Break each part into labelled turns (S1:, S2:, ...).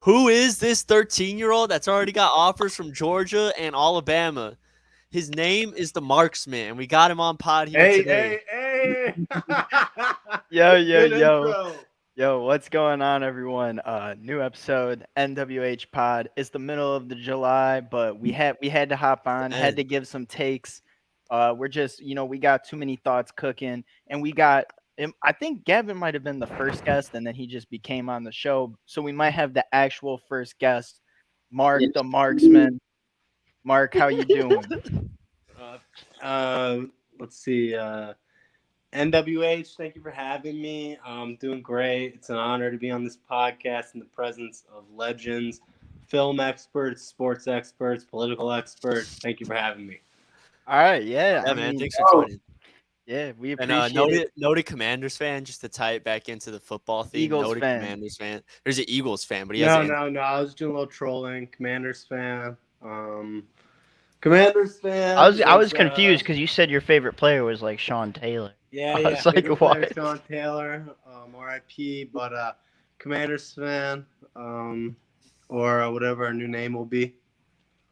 S1: Who is this 13-year-old that's already got offers from Georgia and Alabama? His name is the Marksman, and we got him on pod here
S2: Hey,
S1: today.
S2: hey, hey!
S3: Yo, yo,
S2: Good
S3: yo.
S2: intro.
S3: Yo, what's going on, everyone? New episode, NWH Pod. It's the middle of the July, but we had to hop on, had to
S1: end.
S3: give some takes. We're just, we got too many thoughts cooking, and we got. I think Gavin might have been the first guest, and then he just became on the show. So we might have the actual first guest, Mark the Marksman. Mark, how you doing?
S2: Let's see. NWH, thank you for having me. I'm doing great. It's an honor to be on this podcast in the presence of legends, film experts, sports experts, political experts. Thank you for having me.
S3: All right, yeah.
S1: Yeah,
S3: I
S1: man.
S3: mean,
S1: Thanks for joining.
S3: yeah, we
S1: And
S3: appreciate it.
S1: noted Commanders fan, just to tie it back into the football theme.
S3: Eagles
S1: Noted
S3: fan.
S1: Commanders fan. There's an Eagles fan, but he has
S2: No,
S1: an
S2: no, no. I was doing a little trolling. Commanders fan. Commanders
S4: I
S2: fan
S4: was I
S2: is
S4: was confused because you said your favorite player was like Sean Taylor.
S2: yeah,
S4: I
S2: yeah.
S4: was like,
S2: Favorite player
S4: what?
S2: Sean Taylor, RIP, but Commanders fan, or whatever our new name will be.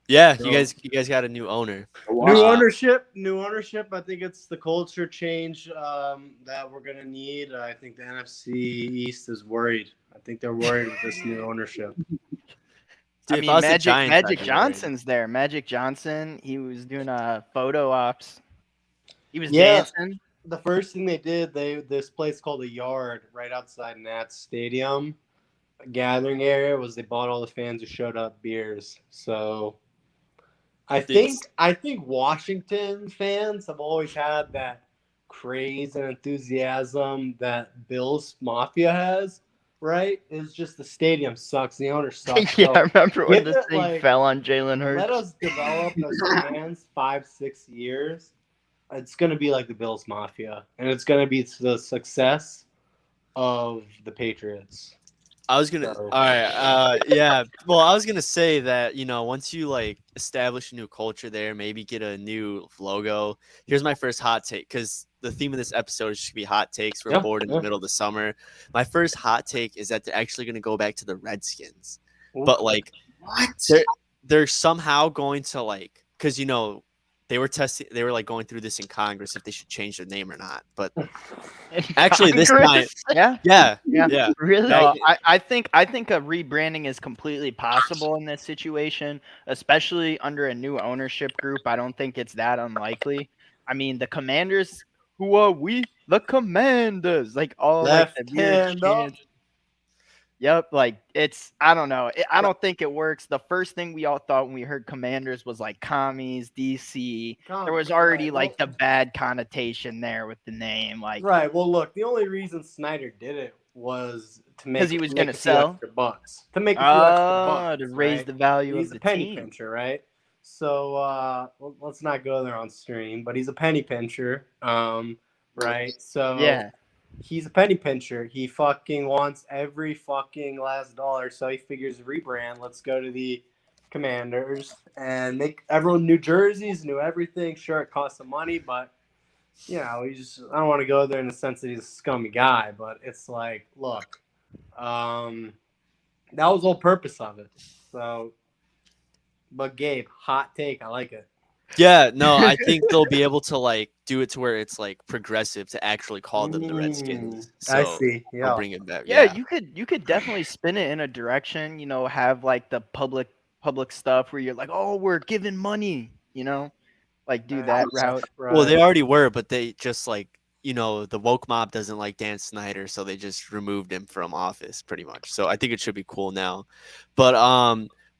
S1: Yeah,
S2: So,
S1: you guys got a new owner.
S2: new ownership, new ownership. I think it's the culture change that we're gonna need. I think the NFC East is worried. I think they're worried with this new ownership.
S1: Dude,
S3: I
S1: if I
S3: mean,
S1: was the
S3: Magic
S1: Giants, I'd
S3: Magic
S1: be worried.
S3: Johnson's there. Magic Johnson, he was doing photo ops. He was
S2: Yeah,
S3: dancing.
S2: the first thing they did, this place called a Yard right outside Nats Stadium, a gathering area, was they bought all the fans who showed up beers. So
S1: Dude, this,
S2: I think Washington fans have always had that craze and enthusiasm that Bills Mafia has, right? It's just the stadium sucks, the owner sucks.
S4: Yeah, I
S2: So
S4: remember when
S2: give
S4: the
S2: it
S4: thing fell on Jalen
S2: let
S4: Hurts.
S2: us develop as fans 5, 6 years. It's gonna be like the Bills Mafia, and it's gonna be the success of the Patriots.
S1: I was gonna.
S2: So
S1: All right. Yeah. Well, I was gonna say that once you like establish a new culture there, maybe get a new logo. Here's my first hot take, because the theme of this episode is just gonna be hot takes. We're
S2: yeah,
S1: bored in the
S2: yeah.
S1: middle of the summer. My first hot take is that they're actually gonna go back to the Redskins,
S2: Ooh.
S1: but like
S2: What?
S1: they're somehow going to like, because they were like going through this in Congress if they should change their name or not. But actually, this time,
S3: Yeah.
S1: yeah,
S3: Yeah.
S1: yeah.
S4: Really?
S3: No, I think a rebranding is completely possible in this situation, especially under a new ownership group. I don't think it's that unlikely. I mean, the Commanders, who are we? The Commanders, like all like the
S2: Left
S3: weird
S2: hand up.
S3: chants. Yep, like I don't know. I don't think it works. The first thing we all thought when we heard Commanders was like commies, DC. There was already
S2: Right. Well,
S3: like the bad connotation there with the name, like
S2: right. Well, look, the only reason Snyder did it was to
S3: because he was
S2: make
S3: gonna
S2: a few
S3: sell.
S2: extra bucks. To make a few extra
S3: To
S2: bucks,
S3: raise
S2: right?
S3: the value
S2: He's
S3: of
S2: a
S3: the
S2: penny
S3: team.
S2: pincher, right? So let's not go there on stream, but he's a penny pincher. Right? So
S3: Yeah.
S2: he's a penny pincher. He fucking wants every fucking last dollar. So he figures rebrand. Let's go to the Commanders and make everyone new jerseys, new everything. Sure, it costs some money, but I don't want to go there in the sense that he's a scummy guy. But it's like, look, that was the whole purpose of it. So, but Gabe, hot take. I like it.
S1: Yeah, no, I think they'll be able to like do it to where it's like progressive to actually call them the Redskins.
S2: I
S1: So
S2: see.
S1: I'll
S2: Yeah.
S1: bring it back.
S3: Yeah,
S1: Yeah.
S3: you could definitely spin it in a direction, have like the public stuff where you're like, "Oh, we're giving money," like do that route.
S1: Well,
S2: Right.
S1: they already were, but they just like the woke mob doesn't like Dan Snyder, so they just removed him from office pretty much. So I think it should be cool now. But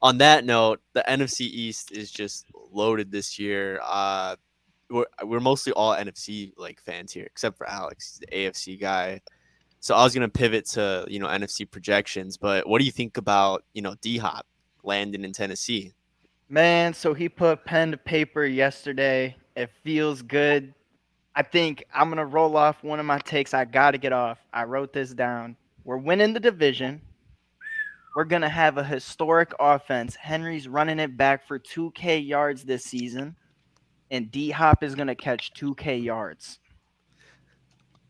S1: on that note, the NFC East is just loaded this year. We're mostly all NFC like fans here, except for Alex, he's the AFC guy. So I was gonna pivot to NFC projections, but what do you think about D Hop landing in Tennessee?
S3: Man, so he put pen to paper yesterday. It feels good. I think I'm gonna roll off one of my takes. I gotta get off. I wrote this down. We're winning the division. We're gonna have a historic offense. Henry's running it back for 2K yards this season, and D Hop is gonna catch 2K yards.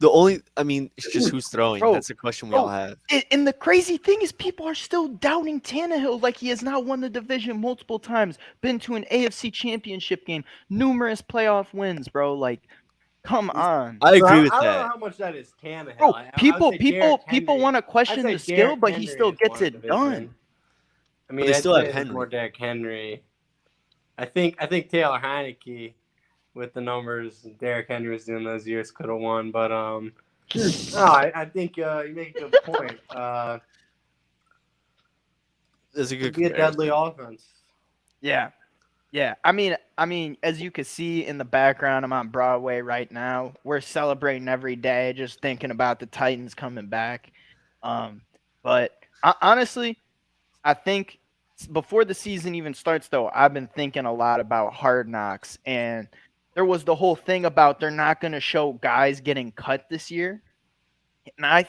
S1: it's just who's throwing.
S3: Bro,
S1: That's the question we all have.
S3: And the crazy thing is people are still doubting Tannehill like he has now won the division multiple times, been to an AFC championship game, numerous playoff wins, bro. Like, come on.
S1: I
S2: So
S1: agree with
S2: I don't know
S1: that.
S2: how much that is Tannehill.
S3: Bro,
S2: I would say Derrick
S3: people
S2: Henry.
S3: want to
S2: I'd
S3: question
S2: say
S3: the skill,
S2: Derrick
S3: but he
S2: Henry
S3: still
S2: has
S3: gets
S2: won a
S3: it
S2: division.
S3: done.
S2: I mean,
S1: they
S2: I'd
S1: still have
S2: say it's
S1: Henry.
S2: more Derrick Henry. I think Taylor Heineke, with the numbers Derrick Henry was doing those years, could have won. But no, I think you make a good point.
S1: That's a good
S2: It'd be a
S1: comparison.
S2: deadly offense.
S3: Yeah. Yeah. I mean, as you can see in the background, I'm on Broadway right now. We're celebrating every day, just thinking about the Titans coming back. But honestly, I think before the season even starts, though, I've been thinking a lot about Hard Knocks, and there was the whole thing about they're not going to show guys getting cut this year. And I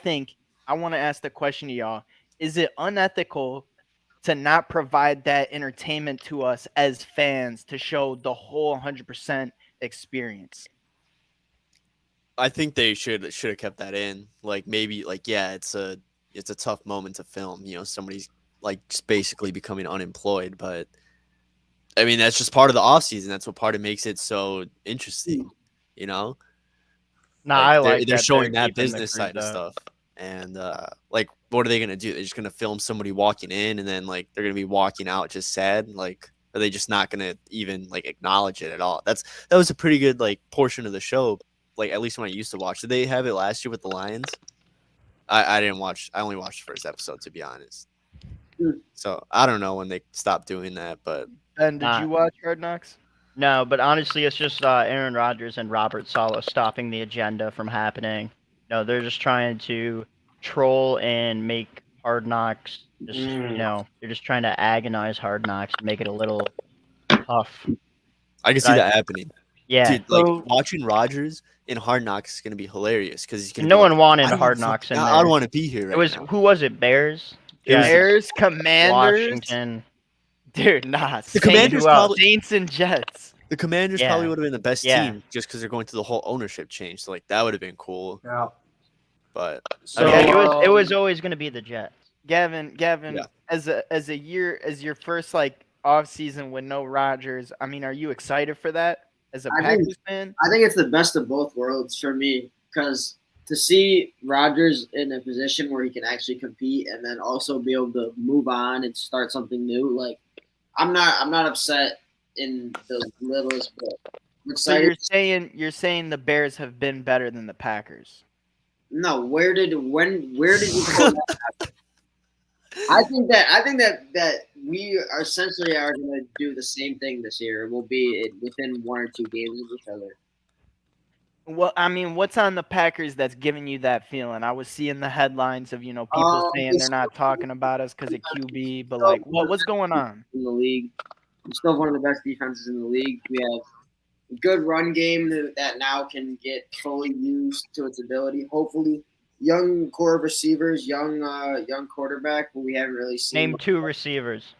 S3: want to ask the question to y'all: is it unethical to not provide that entertainment to us as fans to show the whole 100% experience?
S1: I think they should have kept that in. Like maybe like yeah, it's a tough moment to film. Somebody's like just basically becoming unemployed, but I mean that's just part of the off season. That's what part of makes it so interesting. You know,
S4: Nah,
S1: like
S4: I
S1: they're
S4: like
S1: they're
S4: that
S1: showing
S4: they're
S1: that
S4: keeping the
S1: business
S4: crews
S1: side of
S4: up.
S1: stuff, and like what are they gonna do? They're just gonna film somebody walking in, and then like they're gonna be walking out just sad. Like are they just not gonna even like acknowledge it at all? That was a pretty good like portion of the show. Like at least when I used to watch. Did they have it last year with the Lions? I didn't watch. I only watched the first episode to be honest. So I don't know when they stopped doing that, but
S3: Ben, did
S4: Nah.
S3: you watch Hard Knocks?
S4: No, but honestly, it's just Aaron Rodgers and Robert Saleh stopping the agenda from happening. No, they're just trying to troll and make Hard Knocks just, they're just trying to agonize Hard Knocks and make it a little tough.
S1: I can see that happening.
S4: Yeah.
S1: Dude, like
S2: So-
S1: watching Rodgers in Hard Knocks is gonna be hilarious because he's gonna.
S4: No
S1: be
S4: one
S1: like,
S4: wanted
S1: I don't
S4: Hard
S1: wanna
S4: Knocks in
S1: I
S4: there.
S1: don't want to be here right
S4: It was
S1: now.
S4: who was it? Bears,
S1: It was
S4: Jets,
S3: Bears, Commanders,
S4: Washington.
S3: dude, nah.
S1: The Commanders
S4: who else?
S1: probably.
S3: Saints and Jets.
S1: The Commanders
S4: Yeah.
S1: probably would have been the best
S4: Yeah.
S1: team just because they're going through the whole ownership change. So like that would have been cool.
S2: Yeah.
S1: But
S2: So
S4: Yeah, it was always going to be the Jets.
S3: Gavin,
S1: Yeah.
S3: as your first like off season with no Rodgers, I mean, are you excited for that as a
S5: I think-
S3: Packers fan?
S5: I think it's the best of both worlds for me because to see Rodgers in a position where he can actually compete and then also be able to move on and start something new, like I'm not upset in the littlest bit. I'm
S3: So
S5: excited.
S3: you're saying the Bears have been better than the Packers?
S5: No, where did you go that happen? I think that we are essentially are going to do the same thing this year. We'll be within 1 or 2 games of each other.
S3: Well, I mean, what's on the Packers that's giving you that feeling? I was seeing the headlines of people saying they're not talking about us because of QB, but like, what's going on?
S5: In the league, we still have one of the best defenses in the league. We have a good run game that now can get fully used to its ability. Hopefully, young core of receivers, young quarterback, but we haven't really seen.
S4: Name 2 receivers.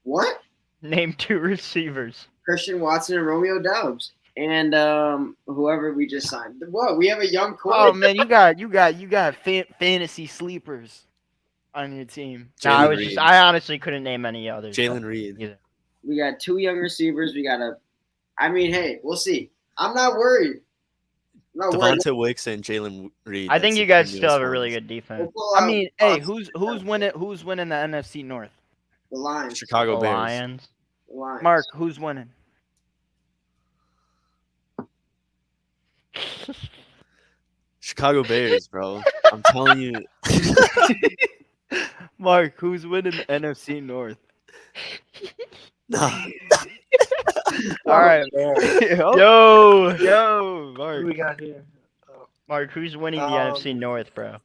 S5: What?
S4: Name 2 receivers.
S5: Christian Watson and Romeo Doubs, and whoever we just signed. What? We have a young core.
S3: Oh man, you got fantasy sleepers on your team.
S4: Nah,
S1: Jalen Reed.
S4: I honestly couldn't name any others.
S1: Jalen Reed.
S4: Either.
S5: We got 2 young receivers. I mean, hey, we'll see. I'm not worried. I'm not worried.
S1: Devonta Wicks and Jalen Reed.
S4: I think
S1: that's
S4: you
S1: the
S4: guys
S1: two
S4: still have
S1: newest
S4: a really
S1: ones.
S4: good defense.
S5: We'll pull
S3: I
S5: out
S3: mean, hey, who's winning the NFC North?
S5: the Lions.
S1: Chicago
S4: The
S1: Bears.
S4: Lions.
S5: The Lions.
S3: Mark, who's winning?
S1: Chicago Bears, bro. I'm telling you.
S3: Mark, who's winning the NFC North?
S1: Nah.
S3: All right.
S4: Yo,
S3: Yo,
S2: Who
S3: Mark.
S2: we got here?
S4: Mark, who's winning the NFC North, bro?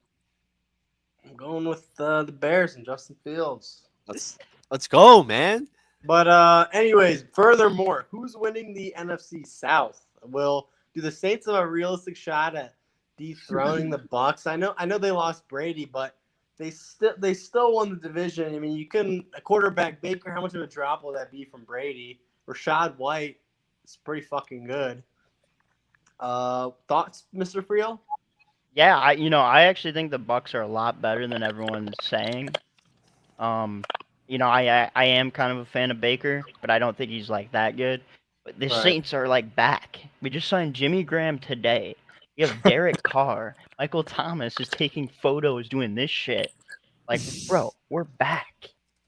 S2: I'm going with the Bears and Justin Fields.
S1: Let's go, man.
S2: But anyways, furthermore, who's winning the NFC South? Will do the Saints have a realistic shot at dethroning the Bucks? I know they lost Brady, but they still won the division. I mean, you couldn't a quarterback Baker. How much of a drop will that be from Brady? Rashad White is pretty fucking good. Thoughts, Mr. Friel?
S4: Yeah, I actually think the Bucks are a lot better than everyone's saying. I am kind of a fan of Baker, but I don't think he's like that good. But the
S2: Right.
S4: Saints are like back. We just signed Jimmy Graham today. We have Derek Carr. Michael Thomas is taking photos doing this shit. Like, bro, we're back.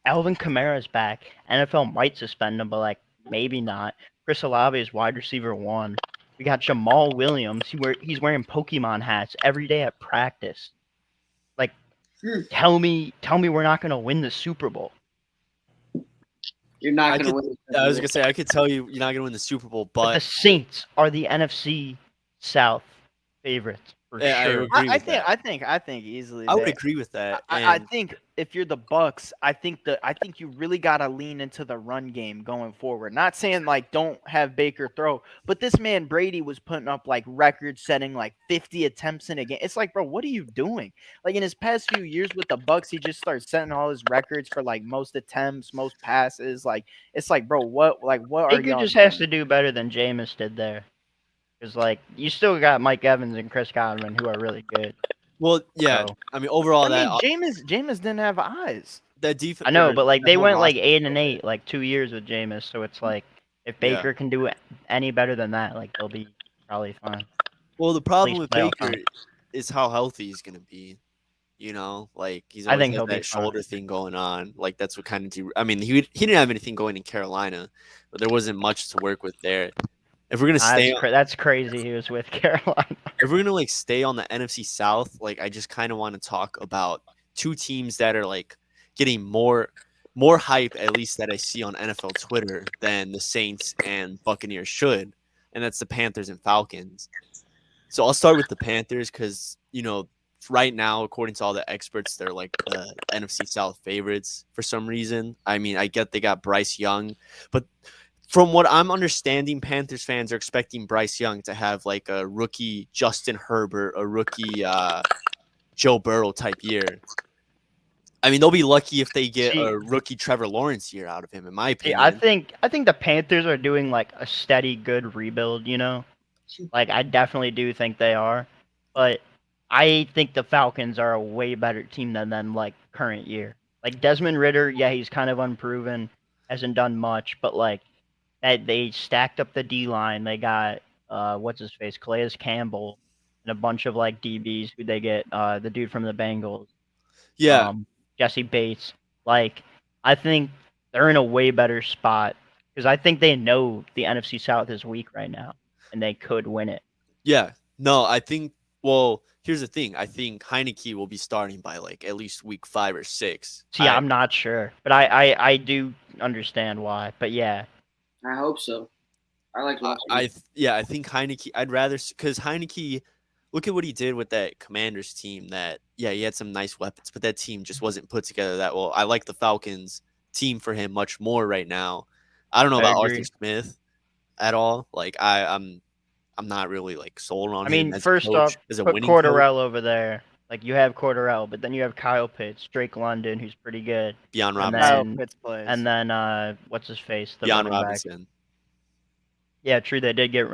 S4: Alvin Kamara's back. NFL might suspend him, but like maybe not. Chris Olave is wide receiver 1. We got Jamal Williams. He's wearing Pokemon hats every day at practice. Like,
S5: Hmm.
S4: tell me we're not gonna win the Super Bowl.
S5: You're not
S1: I
S5: going to
S1: could.
S5: win.
S1: I was gonna say I could tell you're not gonna win the Super Bowl,
S4: But the
S1: but
S4: Saints are the NFC South favorites for
S1: yeah, I
S4: sure.
S1: agree with that.
S3: I think easily
S1: I would
S3: they.
S1: agree with that,
S3: I
S1: and
S3: think if you're the Bucks, I think you really gotta lean into the run game going forward. Not saying like don't have Baker throw, but this man Brady was putting up like record setting like 50 attempts in a game. It's like, bro, what are you doing? Like in his past few years with the Bucks, he just starts setting all his records for like most attempts, most passes. Like it's like, bro, what are
S4: Baker
S3: y'all
S4: just has
S3: doing?
S4: to do better than Jameis did there. Because like you still got Mike Evans and Chris Godwin who are really good.
S1: well, yeah.
S4: So
S1: I mean, overall,
S3: I mean, Jameis didn't have eyes.
S1: that defense,
S4: I know, but like
S1: that
S4: they
S1: whole
S4: went like
S1: roster is
S4: 8-8
S1: okay.
S4: like 2 years with Jameis. So it's like if
S1: Yeah.
S4: Baker can do any better than that, like they'll be probably fine.
S1: Well, the
S4: At
S1: problem
S4: least
S1: with
S4: playoff
S1: Baker
S4: time.
S1: is how healthy he's gonna be. Like he's
S4: I
S1: always
S4: think
S1: has
S4: he'll be
S1: that
S4: fine.
S1: shoulder thing going on. Like that's what kind of. I mean, he didn't have anything going in Carolina, but there wasn't much to work with there. If we're gonna stay,
S4: That's crazy. He was with Carolina.
S1: if we're gonna like stay on the NFC South, like I just kind of want to talk about two teams that are like getting more hype, at least that I see on NFL Twitter, than the Saints and Buccaneers should, and that's the Panthers and Falcons. So I'll start with the Panthers because right now, according to all the experts, they're like the NFC South favorites for some reason. I mean, I get they got Bryce Young, but from what I'm understanding, Panthers fans are expecting Bryce Young to have like a rookie Justin Herbert, a rookie Joe Burrow type year. I mean, they'll be lucky if they get
S4: See,
S1: a rookie Trevor Lawrence year out of him, in my
S4: see, I
S1: opinion.
S4: think I think the Panthers are doing like a steady, good rebuild. Like I definitely do think they are, but I think the Falcons are a way better team than them. Like current year, like Desmond Ritter, yeah, he's kind of unproven, hasn't done much, but like that they stacked up the D line. They got what's his face, Calais Campbell, and a bunch of like DBs who they get the dude from the Bengals,
S1: Yeah,
S4: Jesse Bates. Like I think they're in a way better spot because I think they know the NFC South is weak right now and they could win it.
S1: yeah. No, I think. Well, here's the thing. I think Heineke will be starting by like at least week 5 or 6.
S4: See, I'm not sure, but I do understand why. But yeah,
S5: I hope so. I like watching.
S1: Yeah, I think Heineke. I'd rather because Heineke. Look at what he did with that Commanders team. That yeah, he had some nice weapons, but that team just wasn't put together that well. I like the Falcons team for him much more right now. I don't know
S4: I
S1: about Arthur
S4: agree.
S1: Smith at all. Like I'm not really like sold on
S4: I
S1: him
S4: mean,
S1: as a
S4: first off,
S1: coach, as a
S4: put
S1: winning coach.
S4: Cordarrelle over there. Like you have Cordarrelle, but then you have Kyle Pitts, Drake London, who's pretty good,
S1: Beyond
S4: and
S3: Kyle
S1: Robinson,
S4: then
S3: Pitts plays.
S4: what's his face, the
S1: Beyond
S4: running back.
S1: Robinson,
S4: Yeah, true. They did get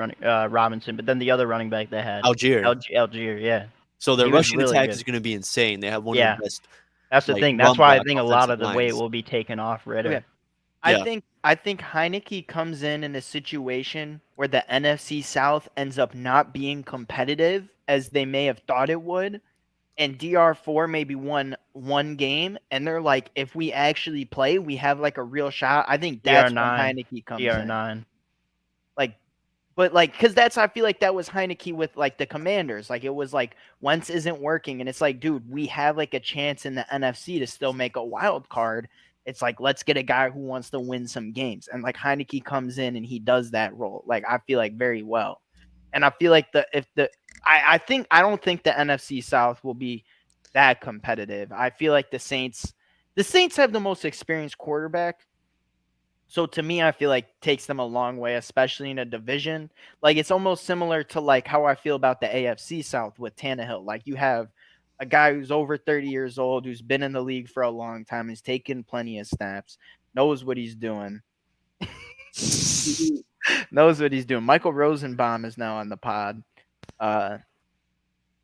S4: Robinson, but then the other running back they had,
S1: Algier.
S4: Algier, yeah,
S1: So their
S4: he was
S1: rushing
S4: really
S1: attack is
S4: good.
S1: going to be insane. They have one of
S4: Yeah,
S1: the best
S4: that's the
S1: like
S4: thing. That's
S1: run
S4: why I
S1: block
S4: think a lot
S1: offensive
S4: of the weight
S1: lines.
S4: will be taken off Ritter.
S3: Okay.
S1: Yeah.
S3: I think Heineke comes in a situation where the NFC South ends up not being competitive as they may have thought it would, and DR4 maybe won one game, and they're like, if we actually play, we have like a real shot. I think that's when
S4: DR9,
S3: Heineke comes in.
S4: DR9.
S3: Like, but like, because I feel like that was Heineke with like the Commanders. Like, it was like Wentz isn't working, and it's like, dude, we have like a chance in the NFC to still make a wild card. It's like, let's get a guy who wants to win some games, and like Heineke comes in and he does that role. Like, I feel like very well, and I feel like I don't think the NFC South will be that competitive. I feel like the Saints have the most experienced quarterback. So to me, I feel like takes them a long way, especially in a division. Like it's almost similar to like how I feel about the AFC South with Tannehill. Like you have a guy who's over 30 years old, who's been in the league for a long time, has taken plenty of snaps, knows what he's doing. knows what he's doing. Michael Rosenbaum is now on the pod.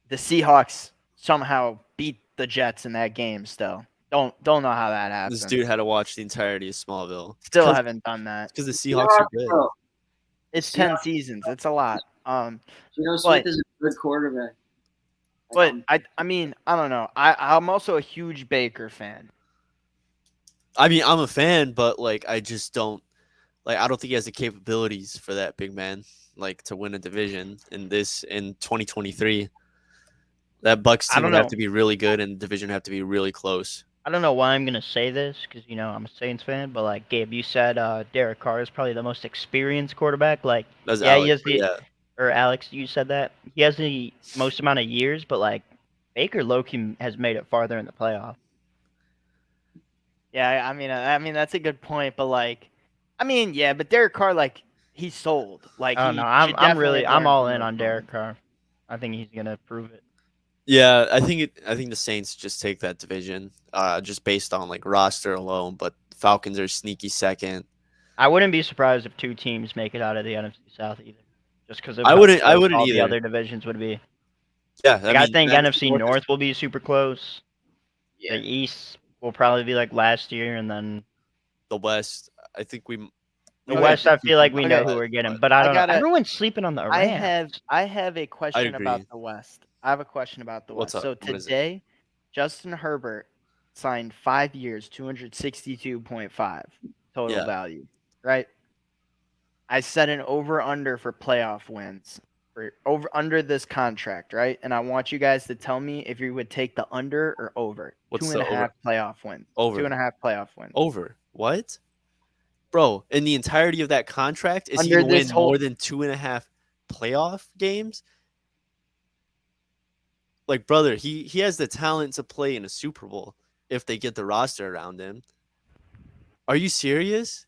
S3: the Seahawks somehow beat the Jets in that game. Still, don't know how that happened.
S1: This dude had to watch the entirety of Smallville.
S3: Still haven't done that.
S1: Because the Seahawks are good.
S5: Bro,
S3: It's
S5: Seahawks-
S3: 10 seasons. It's a lot.
S5: Smith
S3: But-
S5: is a good quarterback.
S3: But I mean, I don't know. I'm also a huge Baker fan.
S1: I mean, I'm a fan, but like I just don't like. I don't think he has the capabilities for that big man, like to win a division in 2023. That Bucks
S3: I
S1: team
S3: don't
S1: would have
S3: know.
S1: to be really good, and the division would have to be really close.
S4: I don't know why I'm gonna say this because I'm a Saints fan, but like Gabe, you said Derek Carr is probably the most experienced quarterback. Like,
S1: That's
S4: yeah, he
S1: Alex,
S4: has
S1: but
S4: the
S1: yeah.
S4: or Alex, you said that he has the most amount of years, but like Baker Loki has made it farther in the playoff.
S3: Yeah, I mean that's a good point. But like, I mean, yeah, but Derek Carr, like, he sold. Like,
S4: I don't
S3: he
S4: know.
S3: should definitely
S4: I'm
S3: learn
S4: all
S3: from
S4: in
S3: those
S4: on Derek
S3: moments.
S4: Carr. I think he's gonna prove it.
S1: Yeah, I think the Saints just take that division, just based on like roster alone. But Falcons are sneaky second.
S4: I wouldn't be surprised if 2 teams make it out of the NFC South either, just because of
S1: I
S4: how
S1: wouldn't
S4: close all the
S1: either.
S4: other divisions would be.
S1: Yeah,
S4: Like, I
S1: mean,
S4: think
S1: the
S4: NFC
S1: North
S4: North will be super close.
S5: Yeah.
S4: The East will probably be like last year, and then
S1: the West. I think we.
S4: the
S3: Okay.
S4: West. I feel like we know
S3: Okay.
S4: who we're getting,
S1: but
S4: but I
S3: I
S4: don't know.
S3: gotta-
S4: Everyone's sleeping on the Rams.
S3: I have a question
S1: agree.
S3: about the West. I have a question about the
S1: What's
S3: West.
S1: up?
S3: So
S1: What is it?
S3: today, Justin Herbert signed 5 years, 262.5 total
S1: Yeah.
S3: value. Right. I set an over under for playoff wins for over under this contract, right? And I want you guys to tell me if you would take the under or over.
S1: What's
S3: 2.5 playoff wins.
S1: Over.
S3: 2.5 playoff wins.
S1: Over what? Bro, in the entirety of that contract, is he
S3: Under
S1: gonna win
S3: this whole-
S1: more than 2.5 playoff games? Like, brother, he has the talent to play in a Super Bowl if they get the roster around him. Are you serious?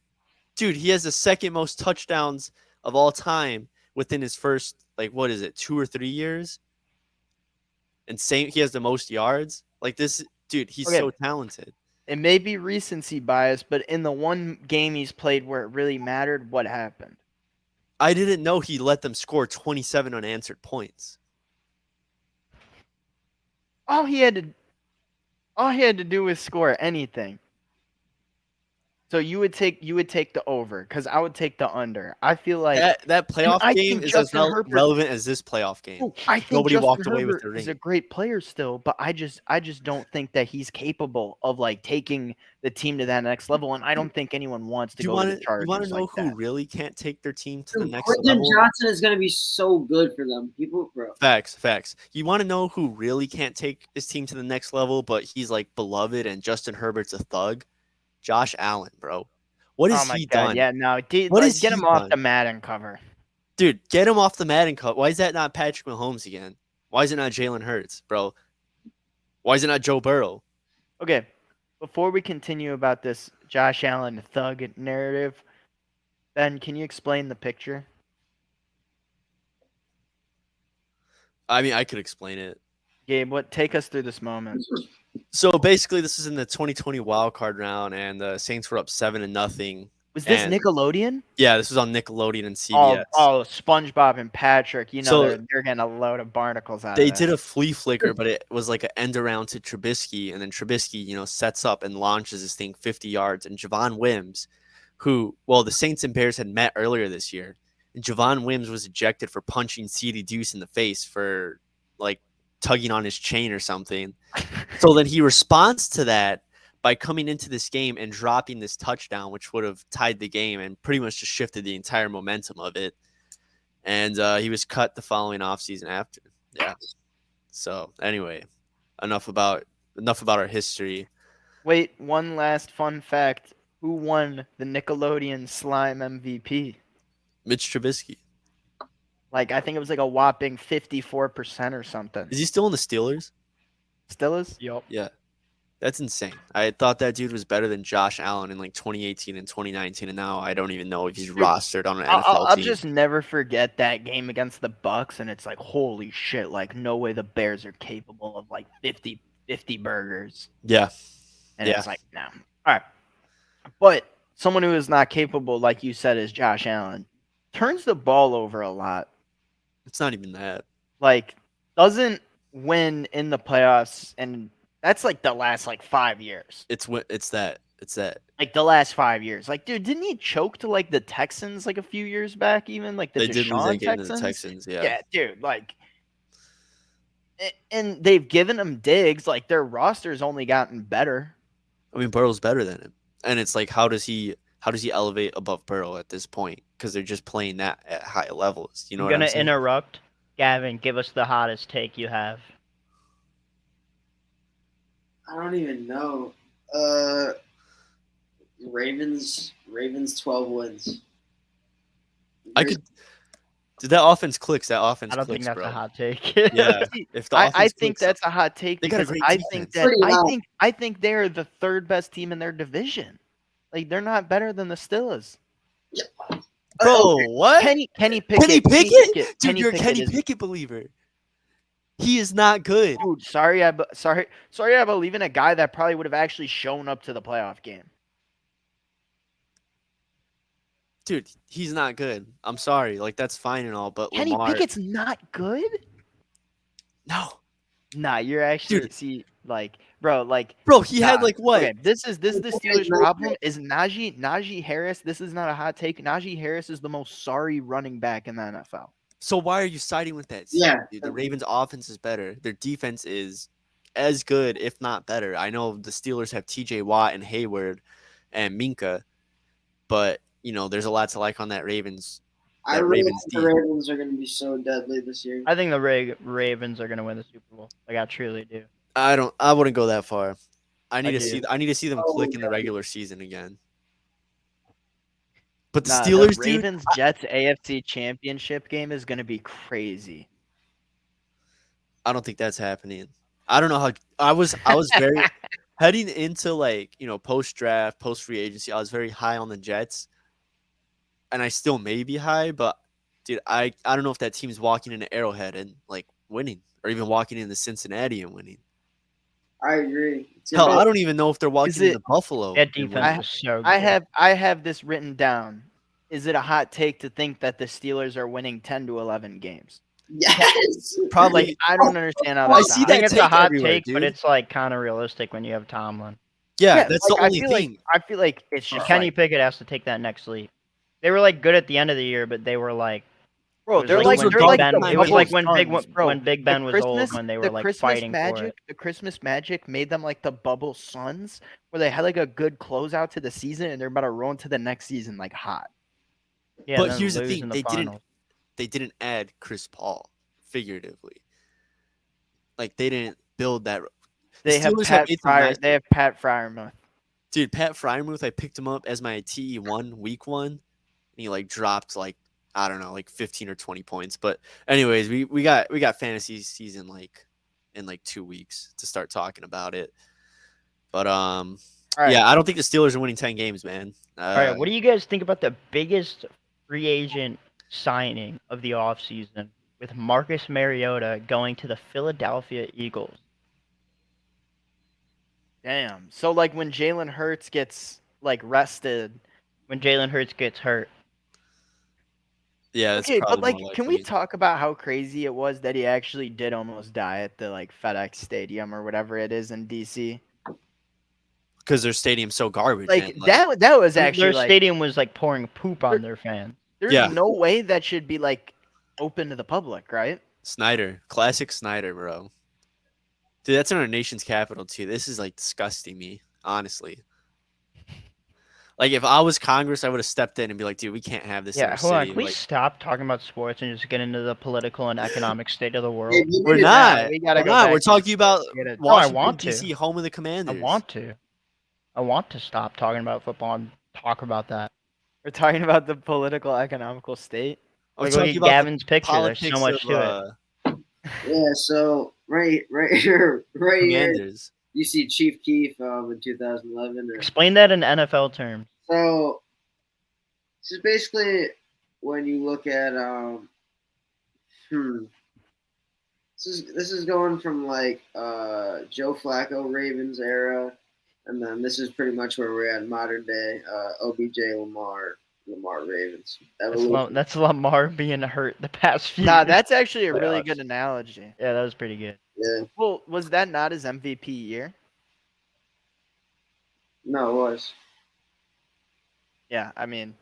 S1: Dude, he has the second most touchdowns of all time within his first, like, what is it, 2 or 3 years? And he has the most yards. Like, this dude, he's
S3: Okay.
S1: so talented.
S3: It may be recency bias, but in the one game he's played where it really mattered, what happened?
S1: I didn't know he let them score 27 unanswered points.
S3: All he had to do was score anything. So you would take the over because I would take the under. I feel like
S1: That playoff
S3: I
S1: game
S3: think
S1: is as
S3: Justin Herbert-
S1: relevant as this playoff game.
S3: Oh, I think
S1: Nobody
S3: Justin
S1: walked away with
S3: Herbert
S1: the
S3: is
S1: ring.
S3: a great player still, but I just don't think that he's capable of like taking the team to that next level. And I don't think anyone wants to
S1: You
S3: go
S1: want
S3: to the
S1: to
S3: Chargers
S1: know
S3: like
S1: who
S3: that.
S1: really can't take their team to the
S5: Dude,
S1: next
S5: Quentin
S1: level?
S5: Johnson is going to be so good for them. People, bro.
S1: Facts. You want to know who really can't take his team to the next level, but he's like beloved and Justin Herbert's a thug? Josh Allen, bro. What has
S3: Oh my
S1: he
S3: god,
S1: done?
S3: yeah, no,
S1: What has
S3: get
S1: he
S3: him off
S1: done?
S3: the Madden cover.
S1: Dude, get him off the Madden Cup. Why is that not Patrick Mahomes again? Why is it not Jalen Hurts, bro? Why is it not Joe Burrow?
S3: Okay, before we continue about this Josh Allen thug narrative, Ben, can you explain the picture?
S1: I mean, I could explain it.
S3: Gabe, take us through this moment.
S1: So basically, this is in the 2020 wild card round, and the Saints were up 7-0.
S3: Was this
S1: And-
S3: Nickelodeon?
S1: Yeah, this was on Nickelodeon and CBS.
S3: Oh, SpongeBob and Patrick. You know
S1: So-
S3: they're getting a load of barnacles out
S1: They
S3: of
S1: did
S3: that.
S1: a flea flicker, but it was like an end around to Trubisky, and then Trubisky, sets up and launches this thing 50 yards. And Javon Wims, the Saints and Bears had met earlier this year, and Javon Wims was ejected for punching C.D. Deuce in the face for like tugging on his chain or something. So then he responds to that by coming into this game and dropping this touchdown, which would have tied the game and pretty much just shifted the entire momentum of it. And he was cut the following offseason after. Yeah. So anyway, enough about our history.
S3: Wait, one last fun fact. Who won the Nickelodeon Slime MVP?
S1: Mitch Trubisky.
S3: Like, I think it was like a whopping 54% or something.
S1: Is he still in the Steelers?
S3: Still is?
S4: Yup.
S1: Yeah. That's insane. I thought that dude was better than Josh Allen in like 2018 and 2019, and now I don't even know if he's rostered on an NFL
S3: I'll
S1: team.
S3: just never forget that game against the Bucks, and it's like, holy shit, like, no way the Bears are capable of like 50 burgers.
S1: Yeah.
S3: And
S1: Yeah.
S3: it's like, no. All right. But someone who is not capable, like you said, is Josh Allen. Turns the ball over a lot.
S1: It's not even that.
S3: Like, doesn't win in the playoffs, and that's like the last like 5 years.
S1: It's that.
S3: Like the last 5 years. Like, dude, didn't he choke to like the Texans like a few years back? Even like the
S1: They did lose that
S3: Deshaun
S1: game to the
S3: Texans.
S1: Texans. Yeah.
S3: Yeah, dude. Like, and they've given him Diggs. Like their roster's only gotten better.
S1: I mean, Burrow's better than him, and it's like, how does he elevate above Burrow at this point? Because they're just playing that at high levels. You know
S4: I'm
S1: what I'm
S4: gonna
S1: saying?
S4: interrupt. Gavin, give us the hottest take you have.
S5: I don't even know. Ravens 12 wins.
S1: I could. Dude, that offense clicks. That offense
S4: I don't
S1: clicks,
S4: think that's
S1: bro.
S4: a hot take.
S1: Yeah. If the offense
S3: I think
S1: clicks,
S3: that's a hot take
S1: They got a
S3: because
S1: great
S3: I
S1: defense.
S3: think that
S5: Pretty hot.
S3: I think they're the third best team in their division. Like they're not better than the Steelers.
S1: bro, what?
S3: Kenny Pickett.
S1: Kenny Pickett? Dude,
S3: Kenny
S1: you're a
S3: Pickett
S1: Kenny
S3: is-
S1: Pickett believer. He is not good.
S3: Dude, sorry, I believe in a guy that probably would have actually shown up to the playoff game.
S1: Dude, he's not good. I'm sorry. Like, that's fine and all, but
S3: Kenny
S1: Lamar.
S3: Pickett's not good.
S1: No.
S3: Nah, you're actually
S1: Dude.
S3: bro,
S1: He had
S3: nah.
S1: like what?
S3: Okay, this is the Steelers'
S5: not
S3: problem is Najee Harris. This is not a hot take. Najee Harris is the most sorry running back in the NFL.
S1: So why are you siding with that?
S5: Yeah.
S1: Dude, the Ravens' offense is better. Their defense is as good, if not better. I know the Steelers have T.J. Watt and Hayward and Minka, but you know there's a lot to like on that Ravens.
S5: I
S1: That
S5: really
S1: Ravens
S5: think the
S1: D.
S5: Ravens are going to be so deadly this year.
S4: I think the Ravens are gonna win the Super Bowl. Like I truly do.
S1: I wouldn't go that far. I need
S4: do.
S1: to see them
S5: Oh,
S1: click in the
S5: yeah.
S1: regular season again. But the
S3: Nah,
S1: Steelers,
S3: the
S1: dude,
S3: Ravens Jets AFC Championship game is gonna be crazy.
S1: I don't think that's happening. I don't know how I was very heading into like, you know, post draft, post free agency, I was very high on the Jets. And I still may be high, but dude, I don't know if that team's walking into Arrowhead and like winning or even walking into Cincinnati and winning.
S5: I agree. It's
S1: Hell,
S5: gonna
S1: I don't even know if they're walking
S3: it-
S1: into Buffalo.
S4: That
S1: and
S4: defense
S1: winning.
S4: was so good.
S3: I have this written down. Is it a hot take to think that the Steelers are winning 10 to 11 games?
S5: yes.
S1: Probably
S3: Like, I don't understand how
S1: I
S3: that's
S1: see
S3: a
S4: I
S3: hot
S4: think
S1: that
S4: it's
S1: take
S4: a hot
S1: everywhere,
S4: take, but
S1: dude.
S4: it's like kind of realistic when you have Tomlin.
S1: yeah, that's
S3: like,
S1: the only
S3: I feel
S1: thing.
S3: I feel like it's just
S4: Kenny
S3: like,
S4: Pickett has to take that next leap. They were like good at the end of the year, but they were like
S3: bro,
S4: it was
S3: they're
S4: like
S3: like
S4: when
S3: they're
S4: Big
S3: like
S4: Ben.
S3: the
S4: It was like
S3: bubble
S4: when
S3: Suns, bro.
S4: Big Ben was old when they were like fighting
S3: magic,
S4: for it.
S3: The Christmas Magic made them like the bubble Suns, where they had like a good closeout to the season and they're about to roll into the next season like hot.
S4: Yeah,
S1: But
S4: and then
S1: here's the
S4: lose
S1: thing,
S4: in the
S1: they
S4: finals.
S1: didn't add Chris Paul figuratively. Like they didn't build that. The
S3: They have
S1: Steelers
S3: Pat
S1: made some
S3: Fryer.
S1: nice-
S3: They have Pat Fryermuth.
S1: Dude, Pat Fryermuth, I picked him up as my TE1 week 1 and he like dropped like I don't know, like 15 or 20 points. But anyways, we got fantasy season like in like 2 weeks to start talking about it. But
S3: All right.
S1: yeah, I don't think the Steelers are winning 10 games, man.
S4: All right, what do you guys think about the biggest free agent signing of the offseason with Marcus Mariota going to the Philadelphia Eagles?
S3: Damn. So like when Jalen Hurts gets like rested.
S4: When Jalen Hurts gets hurt.
S1: Yeah, that's
S3: Okay,
S1: probably
S3: but like,
S1: more
S3: can we
S1: likely.
S3: talk about how crazy it was that he actually did almost die at the like FedEx Stadium or whatever it is in DC?
S1: Because their stadium's so garbage.
S3: Like
S1: and,
S3: that was actually
S4: Their
S3: like
S4: stadium was like pouring poop on their fans.
S3: there's
S1: Yeah.
S3: no way that should be like open to the public, right?
S1: Snyder, classic Snyder, bro. Dude, that's in our nation's capital too. This is like disgusting me, honestly. Like if I was Congress, I would have stepped in and be like, dude, we can't have this in
S4: Yeah,
S1: our
S4: hold on.
S1: city.
S4: Can we
S1: Like,
S4: stop talking about sports and just get into the political and economic state of the world?
S1: we're not.
S3: we gotta
S1: We're
S3: go
S1: not.
S3: back
S1: We're
S3: to
S1: talking about
S3: we gotta-
S4: No, I
S1: Washington
S4: want to.
S1: D.C., home of the
S4: I
S1: Commanders.
S4: want to. I want to stop talking about football and talk about that.
S3: We're talking about the political economical state.
S1: I'm
S4: Like, look
S1: talking
S4: at
S1: about the
S4: Gavin's picture. There's
S1: politics
S4: so much
S1: of,
S4: to it.
S5: Yeah, so right here,
S1: Commanders.
S5: you see Chief Keef in 2011. And
S4: Explain that in NFL terms.
S5: so this is basically when you look at this is going from like Joe Flacco Ravens era, and then this is pretty much where we're at modern day OBJ Lamar Ravens. Evolution.
S4: That's Lamar being hurt the past few
S3: Nah,
S4: years.
S3: that's actually a really
S4: Playoffs.
S3: good analogy.
S4: Yeah, that was pretty good.
S5: Yeah.
S3: Well, was that not his MVP year?
S5: No, it was.
S3: Yeah, I mean,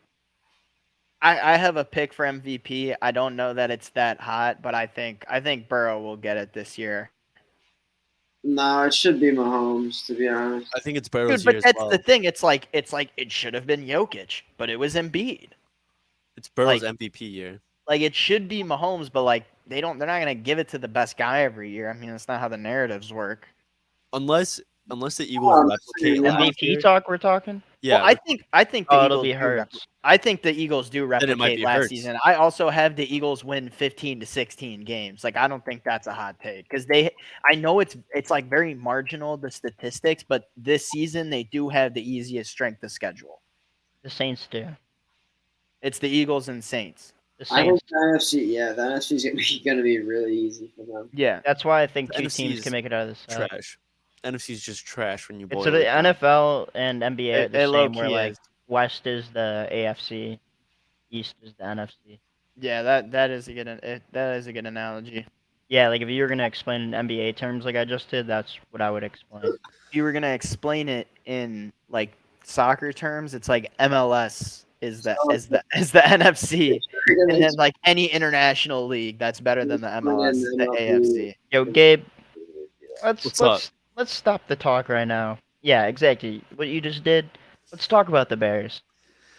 S3: I have a pick for MVP. I don't know that it's that hot, but I think Burrow will get it this year.
S5: No, it should be Mahomes, to be honest.
S1: I think it's Burrow's
S3: Dude,
S1: year
S3: but
S1: as
S3: that's
S1: well.
S3: the thing. It's like it should have been Jokic, but it was Embiid.
S1: It's Burrow's
S3: Like
S1: MVP year.
S3: like it should be Mahomes, but like they're not gonna give it to the best guy every year. I mean, that's not how the narratives work.
S1: Unless the Eagles
S5: I'm
S1: replicate
S5: saying,
S1: last
S4: MVP
S1: year.
S4: talk we're talking?
S1: Yeah,
S3: Well, I think the
S4: Oh, it'll
S3: Eagles
S4: be
S3: do.
S4: Hurts.
S3: I think the Eagles do
S1: then it might
S3: replicate
S1: be
S3: last
S1: Hurts.
S3: season. I also have the Eagles win 15 to 16 games. Like I don't think that's a hot take because I know it's like very marginal the statistics, but this season they do have the easiest strength of schedule.
S4: The Saints do.
S3: It's the Eagles and Saints.
S4: The
S5: I think
S4: Saints.
S5: the NFC, yeah, the NFC is going to be really easy for them.
S3: Yeah,
S4: That's why I think
S1: The
S4: two
S1: NFC
S4: teams
S1: is
S4: can make it out of the South.
S1: trash. NFC is just trash when you boil
S4: So the
S1: it down.
S4: NFL and NBA are the
S3: it low
S4: same, where
S3: key
S4: like
S3: is.
S4: West is the AFC, East is the NFC.
S3: Yeah, that is a good analogy.
S4: Yeah, like if you were gonna explain in NBA terms like I just did, that's what I would explain.
S3: If you were gonna explain it in like soccer terms, it's like MLS is the NFC, and then like any international league that's better than the MLS is the AFC.
S4: Yo, Gabe, let's
S1: What's up?
S4: let's stop the talk right now. Yeah, exactly. What you just did. Let's talk about the Bears.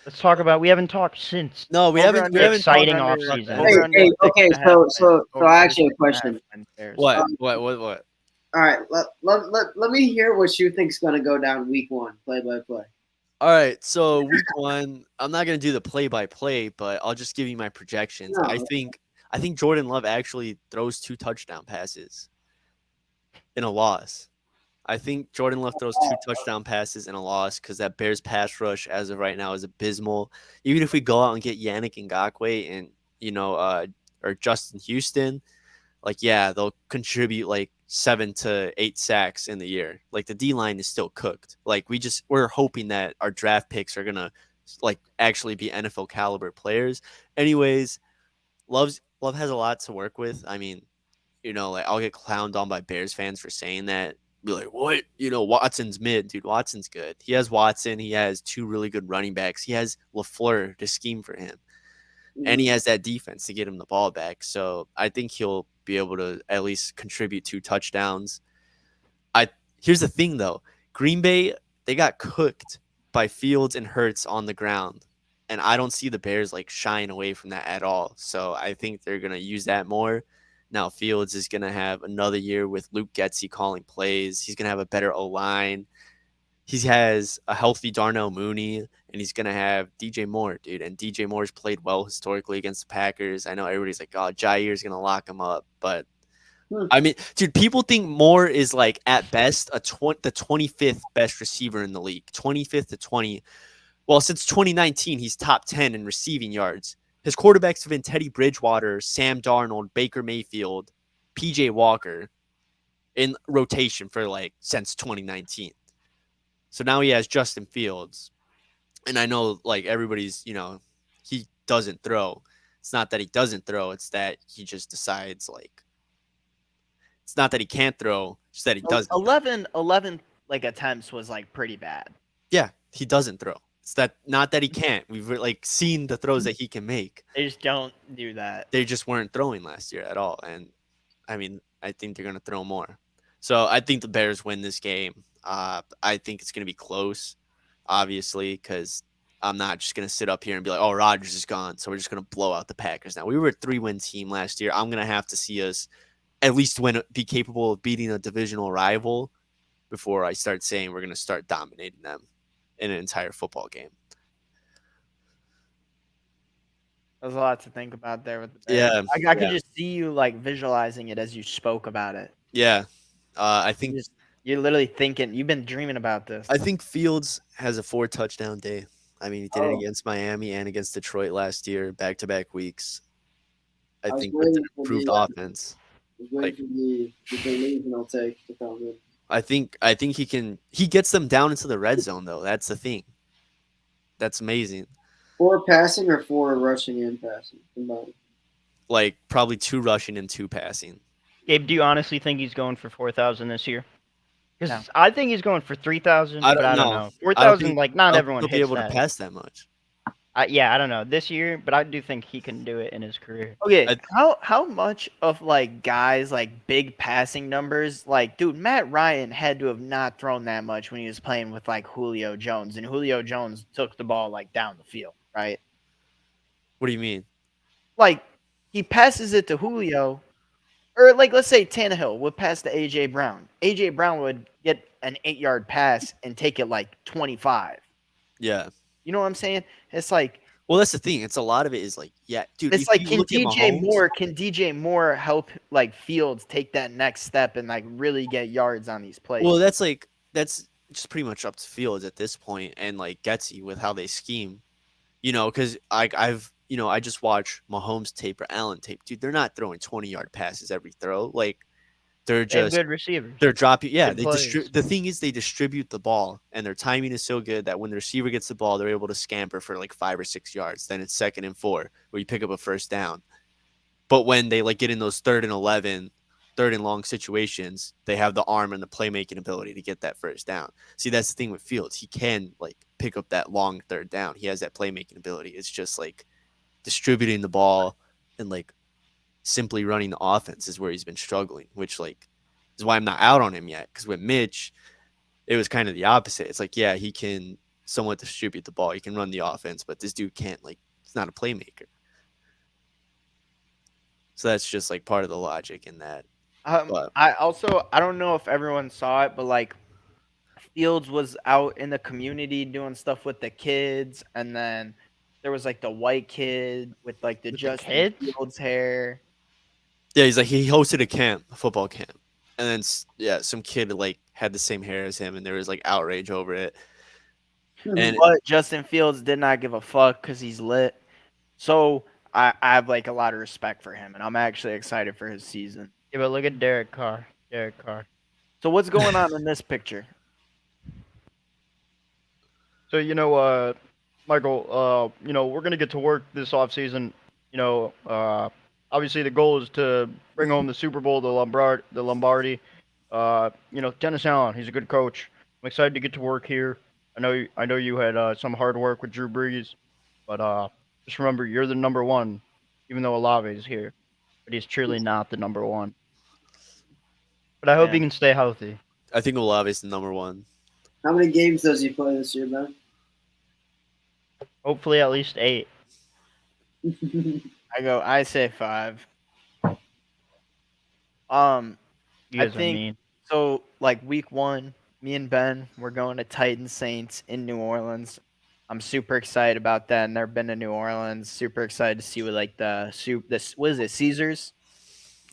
S4: Let's talk about. We haven't talked since.
S1: No, we
S3: Over
S1: haven't.
S3: under-
S1: We haven't talked
S4: exciting
S1: about
S4: offseason.
S1: that.
S3: Over
S5: Hey,
S3: under
S5: hey,
S3: 6.5
S5: okay,
S3: wins.
S5: so
S3: Over
S5: I
S3: under
S5: actually have a
S3: 6.5
S5: question.
S3: wins, Bears.
S1: What?
S5: Um,
S1: What?
S5: All right, let me hear what you think's going to go down week one, play by play.
S1: All right. So week one, I'm not gonna do the play-by-play, but I'll just give you my projections.
S5: No.
S1: I think Jordan Love actually throws 2 touchdown passes in a loss. I think Jordan Love throws 2 touchdown passes in a loss because that Bears pass rush as of right now is abysmal. Even if we go out and get Yannick Ngakoue and or Justin Houston, like yeah, they'll contribute like 7 to 8 sacks in the year. Like the D line is still cooked. Like we're hoping that our draft picks are gonna like actually be NFL caliber players. Anyways, Love has a lot to work with. I mean, like I'll get clowned on by Bears fans for saying that. Be like, what? Watson's mid, dude. Watson's good. He has Watson. He has 2 really good running backs. He has LaFleur to scheme for him, and he has that defense to get him the ball back. So I think he'll be able to at least contribute 2 touchdowns. Here's the thing though, Green Bay, they got cooked by Fields and Hurts on the ground, and I don't see the Bears like shying away from that at all. So I think they're gonna use that more. Now Fields is gonna have another year with Luke Getsy calling plays. He's gonna have a better O line. He has a healthy Darnell Mooney, and he's gonna have DJ Moore, dude. And DJ Moore's played well historically against the Packers. I know everybody's like, "Oh, Jair's gonna lock him up," but I mean, dude, people think Moore is like at best the 25th best receiver in the league, 25th to 20. Well, since 2019, he's top 10 in receiving yards. His quarterbacks have been Teddy Bridgewater, Sam Darnold, Baker Mayfield, PJ Walker in rotation for like since 2019. So now he has Justin Fields. And I know like everybody's, he doesn't throw. It's not that he doesn't throw, it's that he just decides like it's not that he can't throw, it's that he doesn't.
S3: 11 like attempts was like pretty bad.
S1: Yeah, he doesn't throw. It's that not that he can't. We've like seen the throws that he can make.
S3: They just don't do that.
S1: They just weren't throwing last year at all. And I mean, I think they're gonna throw more. So I think the Bears win this game. I think it's gonna be close, obviously, because I'm not just gonna sit up here and be like, "Oh, Rodgers is gone," so we're just gonna blow out the Packers. Now we were a 3-win team last year. I'm gonna have to see us at least be capable of beating a divisional rival before I start saying we're gonna start dominating them in an entire football game.
S3: There's a lot to think about there with the Bears.
S1: Yeah,
S3: I could just see you like visualizing it as you spoke about it.
S1: yeah. I think
S3: You're literally thinking. You've been dreaming about this.
S1: I think Fields has a 4 touchdown day. I mean, he did it
S5: Oh.
S1: against Miami and against Detroit last year, back-to-back weeks. I
S5: was
S1: think with
S5: waiting
S1: an
S5: for
S1: improved
S5: the,
S1: offense.
S5: I was waiting for the delusional take to come in.
S1: I think he gets them down into the red zone though. That's the thing. That's amazing.
S5: 4 passing or 4 rushing and passing combined?
S1: Like probably 2 rushing and 2 passing.
S4: Gabe, do you honestly think he's going for 4,000 this year?
S3: No.
S4: Because I think he's going for 3,000,
S1: I
S4: but
S1: don't
S4: I don't
S1: know.
S4: know.
S1: I don't
S4: 4,000,
S1: think
S4: like not
S1: I don't think
S4: everyone
S1: he'll be
S4: hits
S1: able to
S4: that.
S1: pass that much.
S4: Yeah, I don't know this year, but I do think he can do it in his career.
S3: Okay,
S1: I-
S3: how much of like guys like big passing numbers, like dude, Matt Ryan had to have not thrown that much when he was playing with like Julio Jones, and Julio Jones took the ball like down the field, right?
S1: What do you mean?
S3: Like he passes it to Julio, or like let's say Tannehill would pass to AJ Brown. AJ Brown would get an 8-yard pass and take it like 25.
S1: Yeah.
S3: You know what I'm saying? It's like
S1: Well, that's the thing. It's a lot of it is like, yeah, dude.
S3: It's
S1: If
S3: like
S1: you look at Mahomes,
S3: Can DJ Moore help like Fields take that next step and like really get yards on these plays?
S1: well, that's just pretty much up to Fields at this point, and like Getsy with how they scheme. Because I just watch Mahomes tape or Allen tape, dude. They're not throwing 20-yard passes every throw. Like they're
S4: They have
S1: just
S4: good receivers.
S1: they're dropping. Yeah,
S4: Good plays.
S1: the thing is they distribute the ball, and their timing is so good that when the receiver gets the ball, they're able to scamper for like 5 or 6 yards. Then it's 2nd and 4 where you pick up a first down. But when they like get in those 3rd and 11, 3rd and long situations, they have the arm and the playmaking ability to get that first down. See, that's the thing with Fields. He can like pick up that long 3rd down. He has that playmaking ability. It's just like distributing the ball and like simply running the offense is where he's been struggling, which like is why I'm not out on him yet. Because with Mitch, it was kind of the opposite. It's like, yeah, he can somewhat distribute the ball. He can run the offense, but this dude can't like he's not a playmaker. So that's just like part of the logic in that. But
S3: I don't know if everyone saw it, but like Fields was out in the community doing stuff with the kids, and then there was like the white kid with like the
S4: With the
S3: Justin
S4: kids?
S3: Fields hair.
S1: yeah, he's like he hosted a football camp, and then yeah, some kid like had the same hair as him, and there was like outrage over it. And
S3: But Justin Fields did not give a fuck because he's lit. So I have like a lot of respect for him, and I'm actually excited for his season.
S4: Yeah, but look at Derek Carr. Derek Carr.
S3: So what's going on in this picture?
S4: So Michael, we're gonna get to work this offseason. Obviously the goal is to bring home the Super Bowl, the Lombardi. Dennis Allen, he's a good coach. I'm excited to get to work here. I know you had some hard work with Drew Brees, but just remember you're the number one, even though Olave is here, but he's truly not the number one. But I hope he
S3: Man.
S4: can stay healthy.
S1: I think Olave is the number one.
S5: How many games does he play this year, man?
S4: Hopefully at least 8.
S3: I say 5.
S4: You
S3: I
S4: guys are
S3: think
S4: mean.
S3: so. Like week 1, me and Ben, we're going to Titans Saints in New Orleans. I'm super excited about that. Never been to New Orleans. Super excited to see what like what is it, Caesars?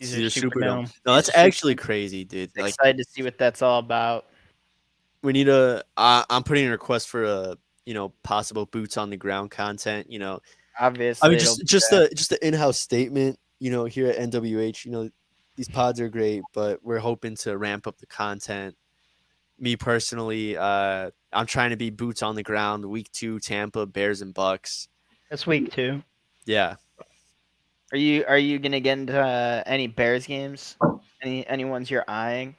S4: Caesars
S1: Caesar
S4: Superdome.
S1: No, that's
S3: Caesar
S1: actually crazy, dude. Like
S3: Excited to see what that's all about.
S1: we need a. I'm putting a request for a possible boots on the ground content.
S3: Obviously,
S1: I mean
S3: it'll
S1: just
S3: be
S1: just the in-house statement. Here at NWH, these pods are great, but we're hoping to ramp up the content. Me personally, I'm trying to be boots on the ground. Week 2, Tampa, Bears and Bucks.
S4: That's week 2.
S1: Yeah.
S3: Are you gonna get into any Bears games? Any ones you're eyeing?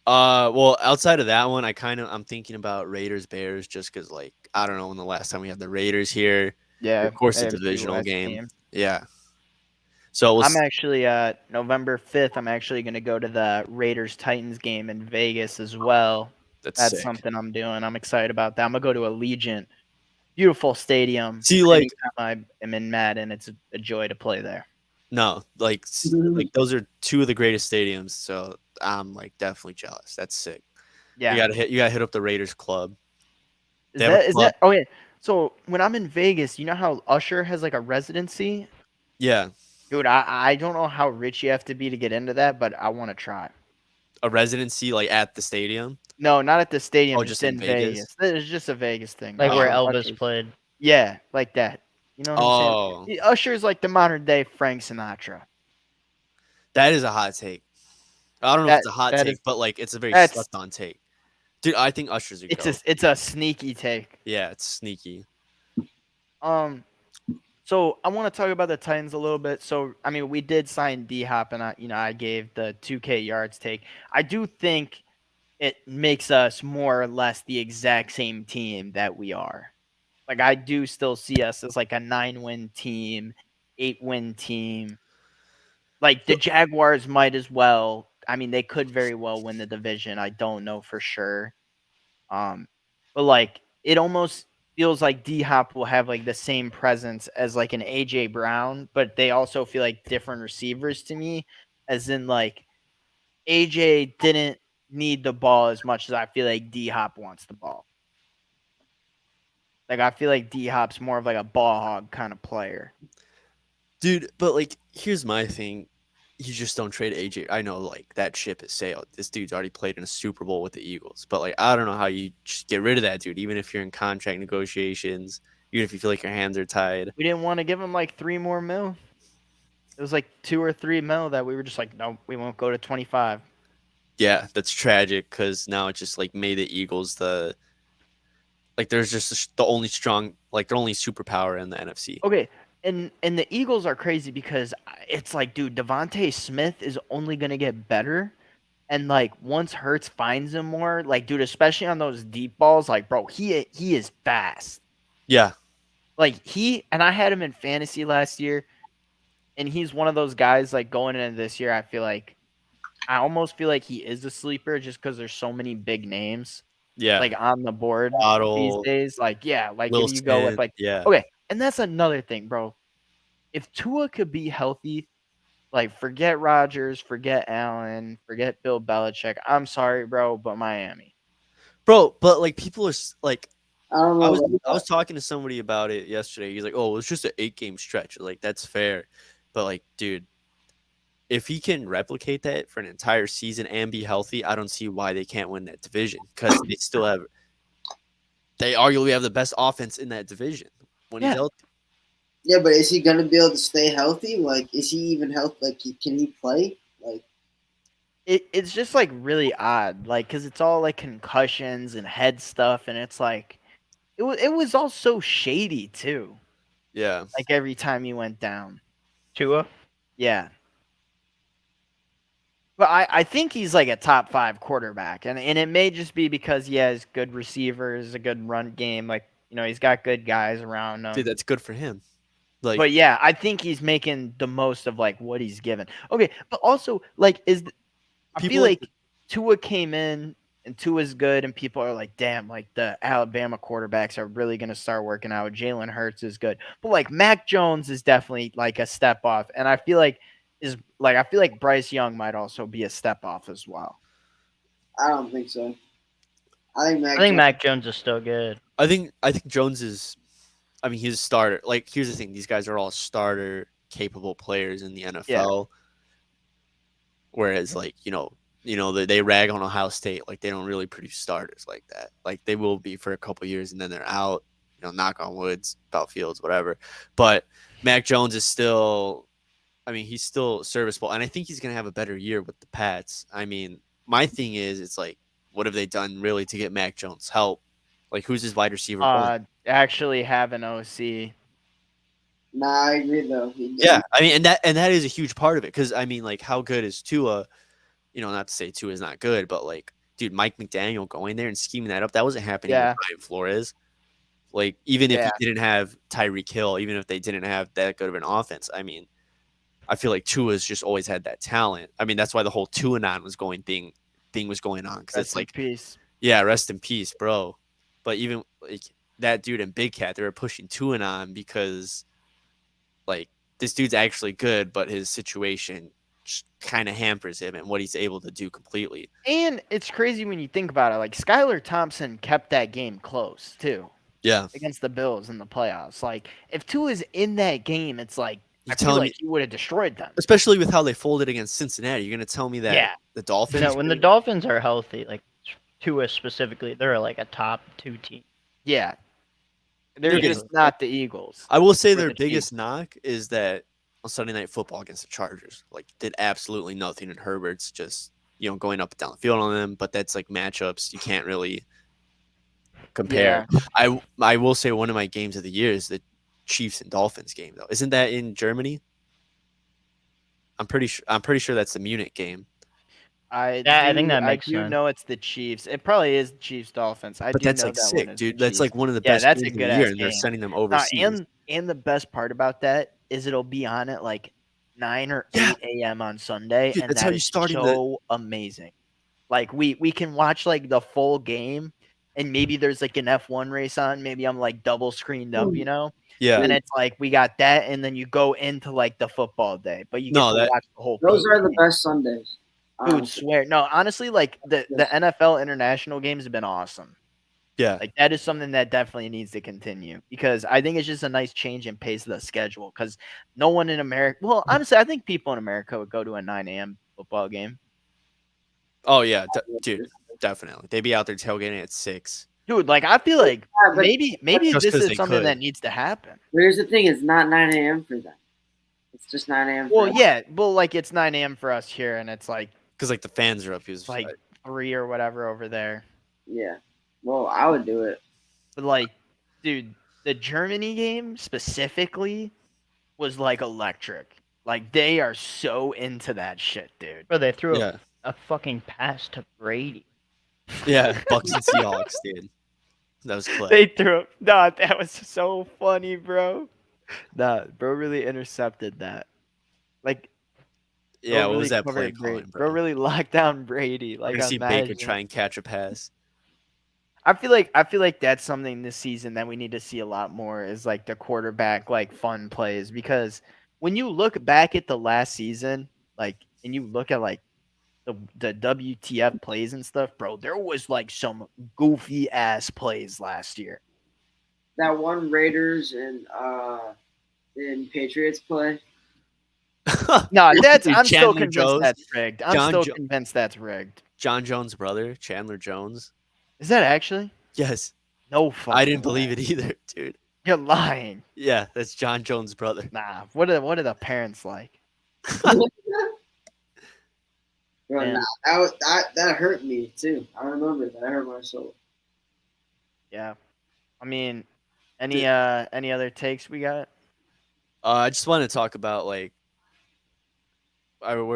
S1: Well, outside of that one, I'm thinking about Raiders Bears just because like I don't know when the last time we had the Raiders here.
S3: Yeah,
S1: Of course, a
S3: AFC
S1: divisional
S3: West
S1: game. Yeah. So
S3: I'm actually November 5th. I'm actually gonna go to the Raiders Titans game in Vegas as well.
S1: that's
S3: That's
S1: sick.
S3: something I'm doing. I'm excited about that. I'm gonna go to Allegiant, beautiful stadium.
S1: See, like
S3: Anytime I am in Madden, it's a joy to play there.
S1: no, like those are two of the greatest stadiums. So I'm like definitely jealous. That's sick.
S3: Yeah,
S1: You gotta hit up the Raiders club.
S3: is
S1: They have a
S3: that is
S1: club.
S3: that? Oh yeah. So when I'm in Vegas, you know how Usher has like a residency.
S1: Yeah,
S3: Dude, I don't know how rich you have to be to get into that, but I want to try.
S1: a residency like at the stadium.
S3: No, not at the stadium,
S1: Oh,
S3: just
S1: just in
S3: in
S1: Vegas?
S3: Vegas. It's just a Vegas thing.
S4: Like where
S1: Oh.
S4: Elvis
S3: Usher's-
S4: played.
S3: Yeah, like that. You know what I'm saying?
S1: Oh,
S3: Usher's like the modern day Frank Sinatra.
S1: that is a hot take. I don't know if
S3: That
S1: it's a hot
S3: that
S1: take,
S3: is
S1: but like it's a very
S3: that's
S1: slept on take. Dude, I think Usher's a
S3: it's
S1: goat.
S3: a sneaky take.
S1: Yeah, it's sneaky.
S3: Um So I want to talk about the Titans a little bit. So I mean, we did sign D Hop, and I gave the 2K yards take. I do think it makes us more or less the exact same team that we are. Like I do still see us as like a 9-win team, 8-win team. Like the Jaguars might as well. I mean, they could very well win the division. I don't know for sure. But like it almost feels like D Hop will have like the same presence as like an AJ Brown, but they also feel like different receivers to me. As in like AJ didn't need the ball as much as I feel like D Hop wants the ball. Like I feel like D Hop's more of like a ball hog kind of player.
S1: Dude, but like, here's my thing. You just don't trade AJ. I know, like, that ship has sailed. This dude's already played in a Super Bowl with the Eagles. But, like, I don't know how you just get rid of that dude, even if you're in contract negotiations, even if you feel like your hands are tied.
S3: We didn't want to give him like 3 more mil. It was like 2 or 3 mil that we were just like, no, we won't go to 25.
S1: Yeah, that's tragic because now it just, like, made the Eagles the. Like, there's just the only strong, like, the only superpower in the NFC.
S3: Okay, and the Eagles are crazy because it's like, dude, Devontae Smith is only gonna get better, and like once Hurts finds him more, like, dude, especially on those deep balls, like, bro, he is fast.
S1: Yeah.
S3: Like and I had him in fantasy last year, and he's one of those guys like going into this year. I almost feel like he is a sleeper just because there's so many big names
S1: Yeah.
S3: like on the board these
S1: Waddle,
S3: days. Like, yeah, like
S1: Will
S3: if you go with
S1: Smith.
S3: like,
S1: Yeah.
S3: okay, and that's another thing, bro. If Tua could be healthy, like forget Rodgers, forget Allen, forget Bill Belichick. I'm sorry, bro, but Miami.
S1: Bro, but like people are like,
S5: I don't
S1: I
S5: know.
S1: was
S5: About
S1: I was
S5: that.
S1: talking to somebody about it yesterday. He's like, "Oh, it's just an 8-game stretch." Like that's fair, but like, dude, if he can replicate that for an entire season and be healthy, I don't see why they can't win that division because they arguably have the best offense in that division when he's
S3: Yeah.
S1: healthy.
S5: Yeah, but is he gonna be able to stay healthy? Like, is he even healthy? Like, can he play? Like,
S3: It's just like really odd, like because it's all like concussions and head stuff, and it's like it was all so shady too.
S1: Yeah,
S3: Like every time he went down,
S4: Tua.
S3: yeah. But I think he's like a top 5 quarterback, and it may just be because he has good receivers, a good run game, like he's got good guys around him.
S1: dude, that's good for him. Like
S3: But yeah, I think he's making the most of like what he's given. Okay, but also like I
S1: people
S3: feel
S1: like
S3: like Tua came in and Tua's good, and people are like, damn, like the Alabama quarterbacks are really gonna start working out. Jalen Hurts is good, but like Mac Jones is definitely like a step off, and I feel like Bryce Young might also be a step off as well.
S5: I don't think so. I think
S4: I
S5: Mac
S4: think
S5: Jones.
S4: Mac Jones is still good.
S1: I think Jones is. I mean, he's a starter. Like, here's the thing: these guys are all starter capable players in the NFL. Whereas, like, they rag on Ohio State, like they don't really produce starters like that. Like they will be for a couple years and then they're out. Knock on woods, about fields, whatever. But Mac Jones is still, I mean, he's still serviceable, and I think he's gonna have a better year with the Pats. I mean, my thing is, it's like, what have they done really to get Mac Jones help? Like, who's his wide receiver?
S3: Actually have an OC.
S5: Nah, I agree though.
S1: Yeah, I mean, and that is a huge part of it because I mean, like, how good is Tua? Not to say Tua is not good, but like, dude, Mike McDaniel going there and scheming that up, that wasn't happening with
S3: Yeah,
S1: Brian Flores. Like, even if
S3: yeah.
S1: he didn't have Tyreek Hill, even if they didn't have that good of an offense, I mean, I feel like Tua's just always had that talent. I mean, that's why the whole Tuanon thing was going on because it's
S3: Rest in
S1: like,
S3: peace.
S1: yeah, rest in peace, bro. But even like that dude and Big Cat, they were pushing Tuanon because like this dude's actually good, but his situation kind of hampers him and what he's able to do completely.
S3: And it's crazy when you think about it. Like Skylar Thompson kept that game close too
S1: Yeah.
S3: against the Bills in the playoffs. Like if Tua's in that game, it's like
S1: You
S3: I feel
S1: telling
S3: like
S1: me,
S3: he would have destroyed them.
S1: especially with how they folded against Cincinnati, you're gonna tell me that
S3: Yeah.
S1: the Dolphins?
S4: No, when the Dolphins are healthy, like Tua specifically, they're like a top 2 team.
S3: Yeah. They're
S1: They're
S3: just
S1: gonna-
S3: not the Eagles.
S1: I will say
S3: or
S1: their
S3: the
S1: biggest
S3: Chiefs.
S1: knock is that on Sunday Night Football against the Chargers, like did absolutely nothing, and Herbert's just going up and down the field on them. But that's like matchups you can't really compare.
S3: Yeah.
S1: I will say one of my games of the year is the Chiefs and Dolphins game though. Isn't that in Germany? I'm pretty sure that's the Munich game.
S3: I
S4: Yeah, I think
S3: do.
S4: that
S3: I
S4: makes
S3: do
S4: sense.
S3: know it's the Chiefs. It probably is Chiefs Dolphins. I
S1: But
S3: do
S1: that's
S3: know
S1: like
S3: that one
S1: sick,
S3: is the
S1: dude. That's
S3: Chiefs.
S1: like one of the
S3: Yeah,
S1: best
S3: that's a
S1: games of the
S3: good
S1: year,
S3: ass
S1: and they're
S3: game.
S1: sending them overseas.
S3: And the best part about that is it'll be on at like 9 or
S1: Yeah.
S3: 8 a.m. on Sunday,
S1: Dude,
S3: and
S1: that's how
S3: that
S1: you're
S3: is
S1: starting
S3: so amazing. Like we can watch like the full game, and maybe there's like an F1 race on. Maybe I'm like double screened up, you know.
S1: Yeah.
S3: And it's like we got that, and then you go into like the football day, but you get
S1: No,
S3: to
S1: that
S3: watch the whole.
S5: Those
S3: peak
S5: are the
S3: game.
S5: best Sundays.
S3: Dude,
S5: honestly.
S3: swear. No, honestly, like the
S5: Yes.
S3: NFL international games have been awesome.
S1: yeah.
S3: Like that is something that definitely needs to continue because I think it's just a nice change in pace of the schedule. Because no one in America, well, honestly, I think people in America would go to a 9 a.m. football game.
S1: Oh yeah, dude, definitely. They'd be out there tailgating at 6.
S3: Dude, like I feel like
S5: Yeah, but
S3: maybe
S1: Just
S3: this
S1: 'cause
S3: is
S1: they
S3: something
S1: could.
S3: that needs to happen.
S5: here's the thing: it's not 9 a.m. for them. It's just 9 a.m.
S3: Well,
S5: for us.
S3: yeah, well, like it's 9 a.m. for us here, and it's like
S1: Because like the fans are up. He was
S3: like 3 or whatever over there.
S5: Yeah. Well, I would do it.
S3: But like, dude, the Germany game specifically was like electric. Like they are so into that shit, dude.
S4: Bro, they threw
S1: yeah,
S4: a fucking pass to Brady.
S1: yeah. Bucks and Seahawks, dude. That was clip.
S3: They threw it. Nah, that was so funny, bro. Nah, bro really intercepted that. Like,
S1: Yeah,
S3: bro
S1: what was
S3: really
S1: that play
S3: covered Brady.
S1: calling,
S3: Bro
S1: bro?
S3: really locked down Brady.
S1: We're
S3: Like,
S1: gonna see Baker
S3: imagine.
S1: try and catch a pass.
S3: I feel like that's something this season that we need to see a lot more is like the quarterback like fun plays because when you look back at the last season, like, and you look at like the WTF plays and stuff, bro, there was like some goofy ass plays last year.
S5: That one Raiders and Patriots play.
S3: No, that's
S1: Dude,
S3: I'm still
S1: Chandler
S3: convinced
S1: Jones,
S3: that's rigged. I'm
S1: John
S3: still
S1: Jo-
S3: convinced that's rigged.
S1: John Jones' brother, Chandler Jones.
S3: Is that actually?
S1: Yes,
S3: No fucking
S1: I didn't believe
S3: way.
S1: it either, dude.
S3: You're lying.
S1: Yeah, that's John Jones' brother.
S3: Nah. What are the parents like?
S5: Bro,
S3: Man.
S5: that hurt me too. I remember that. Hurt my soul.
S3: Yeah. I mean,
S1: Dude.
S3: any other takes we got?
S1: I just want to talk about like, I don't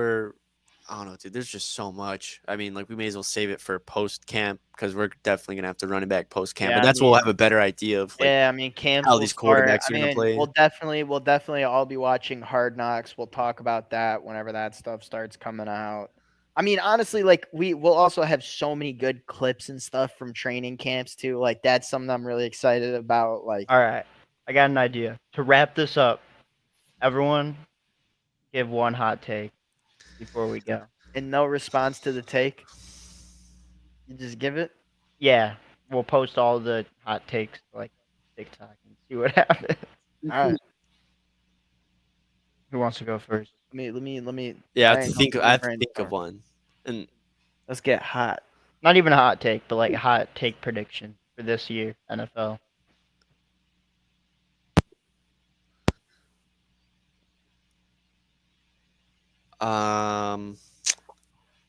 S1: know, dude. There's just so much. I mean, like we may as well save it for post camp because we're definitely gonna have to run it back post camp.
S3: Yeah,
S1: But
S3: I
S1: that's when we'll
S3: mean-
S1: have a better idea of like
S3: Yeah, I mean, camps
S1: how
S3: will
S1: these
S3: start.
S1: quarterbacks
S3: I
S1: are gonna
S3: mean,
S1: play.
S3: we'll definitely all be watching Hard Knocks. We'll talk about that whenever that stuff starts coming out. I mean, honestly, like we'll also have so many good clips and stuff from training camps too. Like that's something I'm really excited about. Like,
S4: All right, I got an idea. To wrap this up, everyone give one hot take before we go.
S3: and no response to the take. You just give it.
S4: Yeah, we'll post all the hot takes like TikTok and see what happens.
S3: All right.
S4: Who wants to go first?
S3: Let me.
S1: Yeah, I
S3: try
S1: have to
S3: and
S1: think.
S3: go
S1: I have to
S3: brainstorm.
S1: think of one. And
S3: Let's get hot.
S4: Not even a hot take, but like a hot take prediction for this year NFL.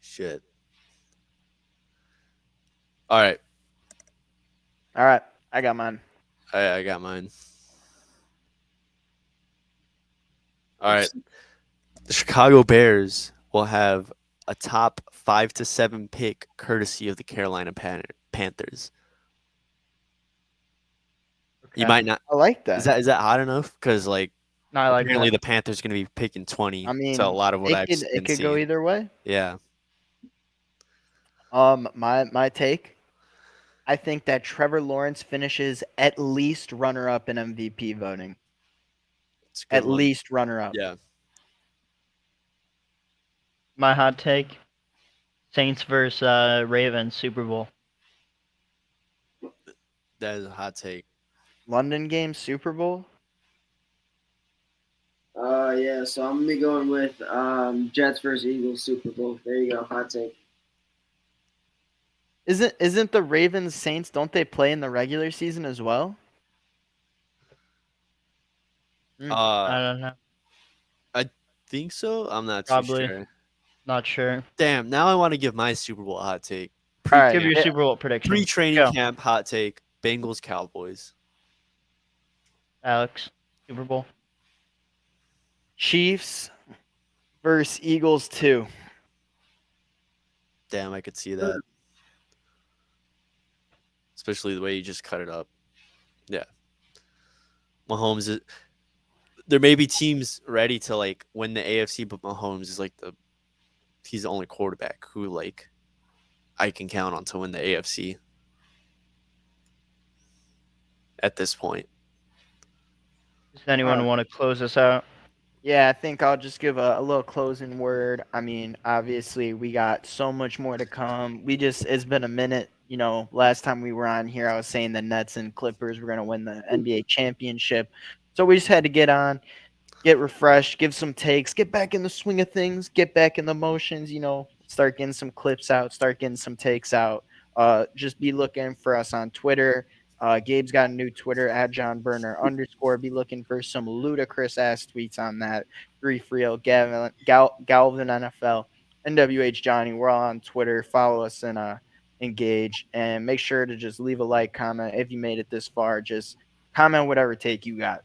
S1: shit. All right,
S3: All right, I got mine.
S1: I got mine. All right, the Chicago Bears will have a top 5 to 7 pick, courtesy of the Carolina Panthers. You
S4: Okay.
S1: might not.
S3: I like that.
S1: Is that hot enough? Because like
S4: No, I like
S1: apparently
S4: that.
S1: the Panthers going to be picking 20.
S3: I mean,
S1: so a lot of what I've been
S3: it could go
S1: seeing.
S3: either way.
S1: Yeah.
S3: My take. I think that Trevor Lawrence finishes at least runner up in MVP voting.
S1: It's a good
S3: At
S1: one.
S3: least runner up.
S1: Yeah.
S4: My hot take: Saints versus Ravens Super Bowl.
S1: That is a hot take.
S3: London game, Super Bowl.
S5: Yeah. So I'm gonna be going with Jets versus Eagles Super Bowl. There you go. Hot take.
S3: Isn't the Ravens Saints? Don't they play in the regular season as well?
S4: I don't know.
S1: Think so? I'm not
S4: Probably.
S1: too sure.
S4: Not sure.
S1: Damn, now I want to give my Super Bowl hot take.
S3: All right,
S4: Give your
S3: yeah.
S4: Super Bowl prediction.
S1: Pre-training
S4: Go.
S1: camp hot take. Bengals Cowboys.
S4: Alex. Super Bowl.
S3: Chiefs versus Eagles 2.
S1: Damn, I could see that. Especially the way you just cut it up. Yeah. Mahomes is, there may be teams ready to like win the AFC, but Mahomes is like he's the only quarterback who like I can count on to win the AFC at this point.
S4: Does anyone want to close us out?
S3: Yeah, I think I'll just give a little closing word. I mean, obviously, we got so much more to come. It's been a minute. You know, last time we were on here, I was saying the Nets and Clippers were going to win the NBA championship. So we just had to get on, get refreshed, give some takes, get back in the swing of things, get back in the motions, start getting some clips out, start getting some takes out. Just be looking for us on Twitter. Gabe's got a new Twitter at @JohnBurner_. Be looking for some ludicrous ass tweets on that. Grief Real, Galvin NFL, NWH Johnny. We're all on Twitter. Follow us and engage. And make sure to just leave a like, comment if you made it this far. Just comment whatever take you got.